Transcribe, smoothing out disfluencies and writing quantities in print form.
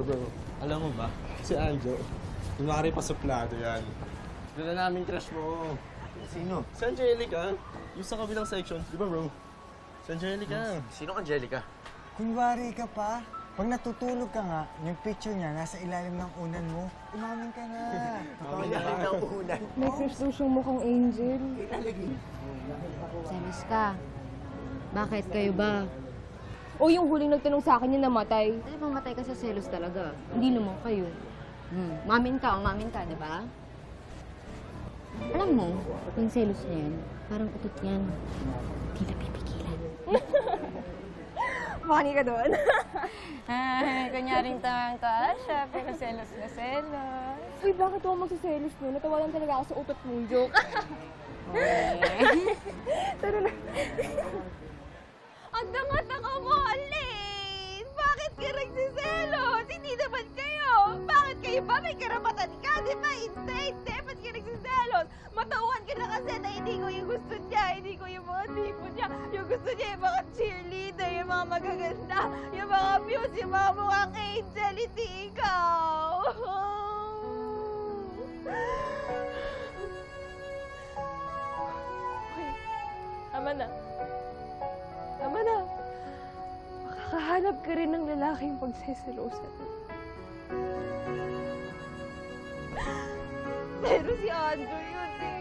Bro, alam mo ba, si Anjo, kunwari pa suplado yan. Doon na namin crush mo. Sino? Si Angelica, yung sa kabilang section, di ba bro? Si Angelica. Sino Angelica? Kunwari ka pa, pag natutulog ka nga, yung picture niya nasa ilalim ng unan mo, umamin ka na. Ilalim ng unan. May crush daw siyang mukhang angel. Selos ka. Bakit? Kayo ba? O yung huling nagtanong sa akin yung namatay. Ay, mamatay ka sa selos talaga. Hindi naman kayo. Mamin ka, di ba? Alam mo, yung selos na yan, parang utot yan. Hindi na pipigilan. Funny ka doon. Ay, kunyaring tamang ka siya, pero selos na selos. Uy, bakit ako magsiselos nun? Natawa lang talaga ako sa utot mong joke. Tara na. Ang tanga-tanga mo, Alain! Bakit ka nagsiselos? Hindi naman kayo! Bakit kayo ba? May karapatan ka, di ba? Hindi! Ba't ka nagsiselos? Matauhan ka na kasi na hindi ko yung gusto niya. Hindi ko yung mga tipo niya. Yung gusto niya yung mga cheerleader, yung mga magaganda, yung mga views, yung mga mukhang angel, hindi ikaw! Okay, tama na. Tama na. Makakahanap ka rin ng lalaking pagseselosan. Pero si Andrew yun eh.